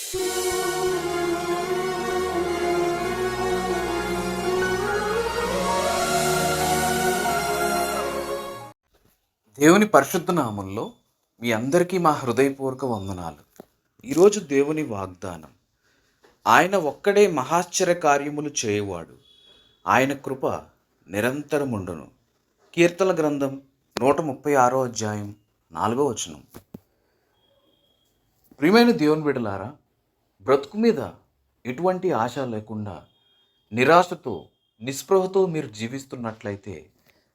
దేవుని పరిశుద్ధ నామంలో మీ అందరికీ మా హృదయపూర్వక వందనాలు. ఈరోజు దేవుని వాగ్దానం, ఆయన ఒక్కడే మహాశ్చర్య కార్యములు చేయువాడు, ఆయన కృప నిరంతరముండును. కీర్తన గ్రంథం 136 అధ్యాయం 4వ వచనం. ప్రియమైన దేవుని బిడ్డలారా, బ్రతుకు మీద ఎటువంటి ఆశ లేకుండా నిరాశతో నిస్పృహతో మీరు జీవిస్తున్నట్లయితే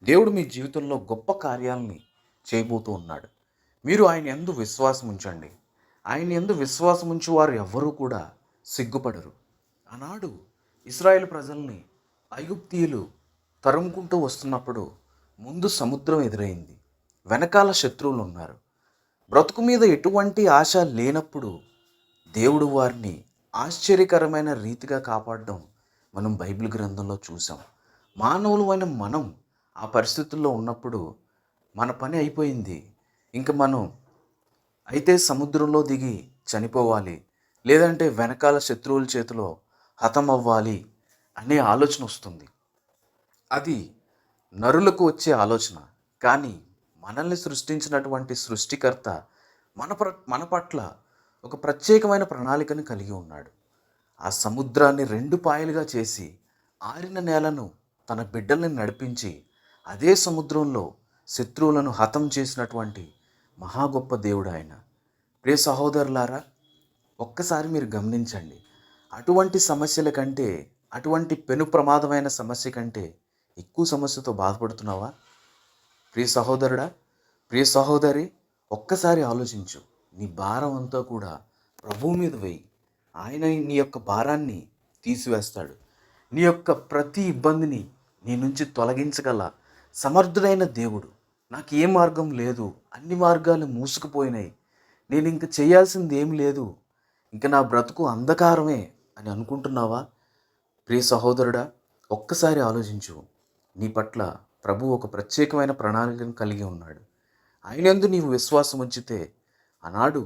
దేవుడు మీ జీవితంలో గొప్ప కార్యాలని చేయబోతూ ఉన్నాడు. మీరు ఆయన యందు విశ్వాసం ఉంచండి. ఆయన యందు విశ్వాసం ఉంచి వారు ఎవ్వరూ కూడా సిగ్గుపడరు. ఆనాడు ఇశ్రాయేలు ప్రజల్ని ఐగుప్తీయులు తరుముకుంటూ వస్తున్నప్పుడు ముందు సముద్రం ఎదురైంది, వెనకాల శత్రువులు ఉన్నారు. బ్రతుకు మీద ఎటువంటి ఆశ లేనప్పుడు దేవుడు వారిని ఆశ్చర్యకరమైన రీతిగా కాపాడడం మనం బైబిల్ గ్రంథంలో చూసాం. మానవులమైన మనం ఆ పరిస్థితుల్లో ఉన్నప్పుడు మన పని అయిపోయింది, ఇంక మనం అయితే సముద్రంలో దిగి చనిపోవాలి, లేదంటే వెనకాల శత్రువుల చేతిలో హతమవ్వాలి అనే ఆలోచన వస్తుంది. అది నరులకు వచ్చే ఆలోచన. కానీ మనల్ని సృష్టించినటువంటి సృష్టికర్త మన పట్ల ఒక ప్రత్యేకమైన ప్రణాళికను కలిగి ఉన్నాడు. ఆ సముద్రాన్ని 2 పాయలుగా చేసి ఆరిన నేలను తన బిడ్డల్ని నడిపించి అదే సముద్రంలో శత్రువులను హతం చేసినటువంటి మహా గొప్ప దేవుడు ఆయన. ప్రియ సహోదరులారా, ఒక్కసారి మీరు గమనించండి. అటువంటి సమస్యల కంటే, అటువంటి పెను ప్రమాదమైన సమస్య కంటే ఎక్కువ సమస్యతో బాధపడుతున్నావా? ప్రియ సహోదరుడా, ప్రియ సహోదరి, ఒక్కసారి ఆలోచించు. నీ భారం అంతా కూడా ప్రభువు మీద వేయి. ఆయన నీ యొక్క భారాన్ని తీసివేస్తాడు. నీ యొక్క ప్రతి ఇబ్బందిని నీ నుంచి తొలగించగల సమర్థుడైన దేవుడు. నాకు ఏ మార్గం లేదు, అన్ని మార్గాలు మూసుకుపోయినాయి, నేను ఇంక చేయాల్సింది ఏం లేదు, ఇంక నా బ్రతుకు అంధకారమే అని అనుకుంటున్నావా? ప్రియ సహోదరుడా, ఒక్కసారి ఆలోచించు. నీ పట్ల ప్రభు ఒక ప్రత్యేకమైన ప్రణాళికను కలిగి ఉన్నాడు. ఆయన యందు నీవు విశ్వాసం ఉంచితే ఆనాడు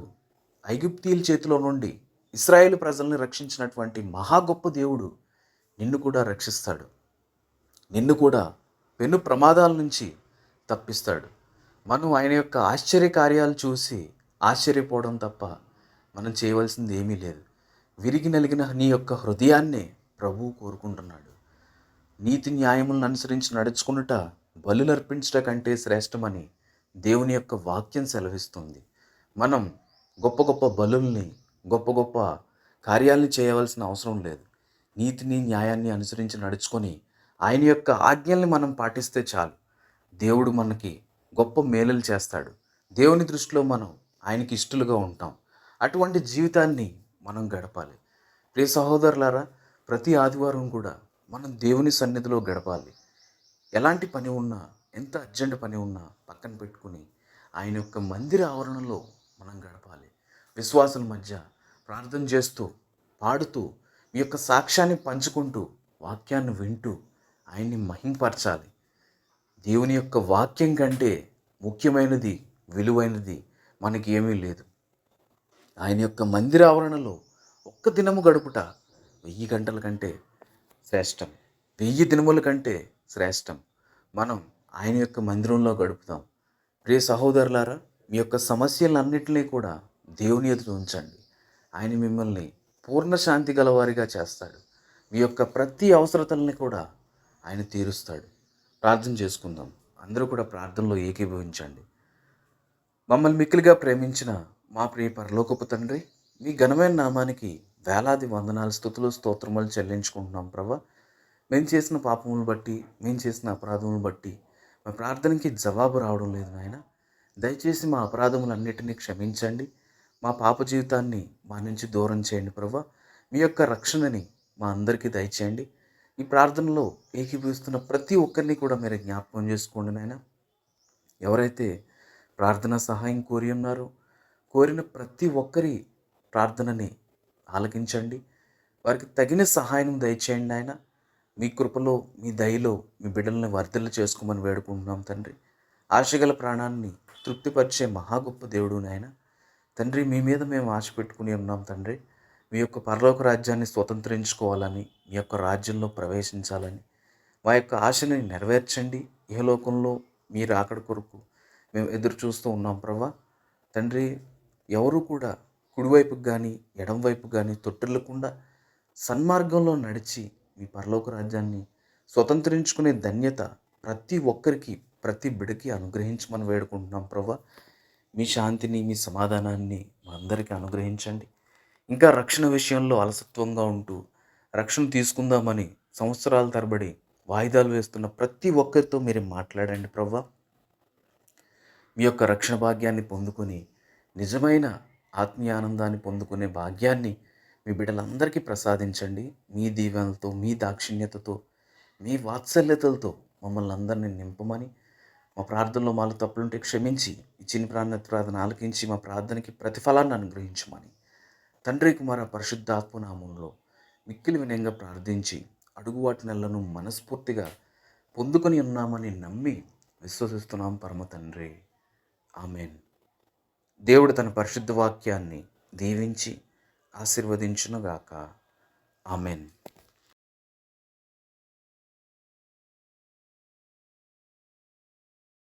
ఐగుప్తీయుల చేతిలో నుండి ఇశ్రాయేలు ప్రజల్ని రక్షించినటువంటి మహా గొప్ప దేవుడు నిన్ను కూడా రక్షిస్తాడు. నిన్ను కూడా పెను ప్రమాదాల నుంచి తప్పిస్తాడు. మనం ఆయన యొక్క ఆశ్చర్య కార్యాలు చూసి ఆశ్చర్యపోవడం తప్ప మనం చేయవలసింది ఏమీ లేదు. విరిగి నలిగిన నీ యొక్క హృదయాన్నే ప్రభువు కోరుకుంటున్నాడు. నీతి న్యాయములను అనుసరించి నడుచుకునుట బలులర్పించట కంటే శ్రేష్టమని దేవుని యొక్క వాక్యం సెలవిస్తుంది. మనం గొప్ప గొప్ప బలుల్ని, గొప్ప గొప్ప కార్యాలను చేయవలసిన అవసరం లేదు. నీతిని న్యాయాన్ని అనుసరించి నడుచుకొని ఆయన యొక్క ఆజ్ఞల్ని మనం పాటిస్తే చాలు. దేవుడు మనకి గొప్ప మేలులు చేస్తాడు. దేవుని దృష్టిలో మనం ఆయనకి ఇష్టలుగా ఉంటాం. అటువంటి జీవితాన్ని మనం గడపాలి. ప్రియ సహోదరులారా, ప్రతి ఆదివారం కూడా మనం దేవుని సన్నిధిలో గడపాలి. ఎలాంటి పని ఉన్నా, ఎంత అర్జెంట్ పని ఉన్నా పక్కన పెట్టుకుని ఆయన యొక్క మందిర ఆవరణలో మనం గడపాలి. విశ్వాసుల మధ్య ప్రార్థన చేస్తూ, పాడుతూ, మీ యొక్క సాక్ష్యాన్ని పంచుకుంటూ, వాక్యాన్ని వింటూ ఆయన్ని మహింపరచాలి. దేవుని యొక్క వాక్యం కంటే ముఖ్యమైనది, విలువైనది మనకి ఏమీ లేదు. ఆయన యొక్క మందిర ఆవరణలో ఒక్క దినము గడుపుట 1000 గంటల కంటే శ్రేష్టం, 1000 దినముల కంటే శ్రేష్టం. మనం ఆయన యొక్క మందిరంలో గడుపుతాం. ప్రియ సహోదరులారా, మీ యొక్క సమస్యలన్నింటినీ కూడా దేవుని ఎదుట ఉంచండి. ఆయన మిమ్మల్ని పూర్ణ శాంతి గలవారిగా చేస్తాడు. మీ యొక్క ప్రతి అవసరతల్ని కూడా ఆయన తీరుస్తాడు. ప్రార్థన చేసుకుందాం. అందరూ కూడా ప్రార్థనలో ఏకీభవించండి. మమ్మల్ని మిక్కిలిగా ప్రేమించిన మా ప్రియ పరలోకపు తండ్రి, మీ ఘనమైన నామానికి వేలాది వందనాలు, స్తుతులు, స్తోత్రములు చెల్లించుకుంటున్నాం ప్రభా. మేము చేసిన పాపములను బట్టి, మేము చేసిన అపరాధములను బట్టి మా ప్రార్థనకి జవాబు రావడం లేదు నాయన. దయచేసి మా అపరాధములన్నిటినీ క్షమించండి. మా పాప జీవితాన్ని మా నుంచి దూరం చేయండి ప్రభా. మీ యొక్క రక్షణని మా అందరికీ దయచేయండి. ఈ ప్రార్థనలో ఏకీభవిస్తున్న ప్రతి ఒక్కరిని కూడా మీరు జ్ఞాపకం చేసుకోండి నాయన. ఎవరైతే ప్రార్థన సహాయం కోరి ఉన్నారో, కోరిన ప్రతి ఒక్కరి ప్రార్థనని ఆలకించండి. వారికి తగిన సహాయం దయచేయండి నాయన. మీ కృపలో, మీ దయలో మీ బిడ్డలను వర్ధిల్ల చేసుకోమని వేడుకుంటున్నాం తండ్రి. ఆశగల ప్రాణాన్ని తృప్తిపరిచే మహా గొప్ప దేవుడు నాయన. తండ్రి, మీ మీద మేము ఆశ పెట్టుకుని ఉన్నాం తండ్రి. మీ యొక్క పరలోక రాజ్యాన్ని స్వతంత్రించుకోవాలని, మీ యొక్క రాజ్యంలో ప్రవేశించాలని, మా యొక్క ఆశని నెరవేర్చండి. ఇహలోకంలో మీ రాకడ కొరకు మేము ఎదురు చూస్తూ ఉన్నాం ప్రభా. తండ్రి, ఎవరు కూడా కుడివైపుకి కానీ ఎడం వైపుకి కానీ తొట్టిల్లకుండా సన్మార్గంలో నడిచి మీ పరలోక రాజ్యాన్ని స్వతంత్రించుకునే ధన్యత ప్రతి ఒక్కరికి, ప్రతి బిడ్డకి అనుగ్రహించమని వేడుకుంటున్నాం ప్రభా. మీ శాంతిని, మీ సమాధానాన్ని మా అందరికీ అనుగ్రహించండి. ఇంకా రక్షణ విషయంలో అలసత్వంగా ఉంటూ రక్షణ తీసుకుందామని సంవత్సరాల తరబడి వాయిదాలు వేస్తున్న ప్రతి ఒక్కరితో మీరు మాట్లాడండి ప్రభా. మీ యొక్క రక్షణ భాగ్యాన్ని పొందుకొని నిజమైన ఆత్మీయ ఆనందాన్ని పొందుకునే భాగ్యాన్ని మీ బిడ్డలందరికీ ప్రసాదించండి. మీ దీవెనలతో, మీ దాక్షిణ్యతతో, మీ వాత్సల్యతలతో మమ్మల్ని అందరినీ నింపమని, మా ప్రార్థనలో మాలో తప్పులుంటే క్షమించి ఈ చిన్న ప్రార్థన ఆలకించి మా ప్రార్థనకి ప్రతిఫలాన్ని అనుగ్రహించమని తండ్రి, కుమార పరిశుద్ధాత్మ నామంలో మిక్కిలి వినయంగా ప్రార్థించి అడుగు వాటి నెలను మనస్ఫూర్తిగా పొందుకొని ఉన్నామని నమ్మి విశ్వసిస్తున్నాం పరమ తండ్రి. ఆమెన్. దేవుడు తన పరిశుద్ధ వాక్యాన్ని దీవించి ఆశీర్వదించునుగాక. ఆమెన్.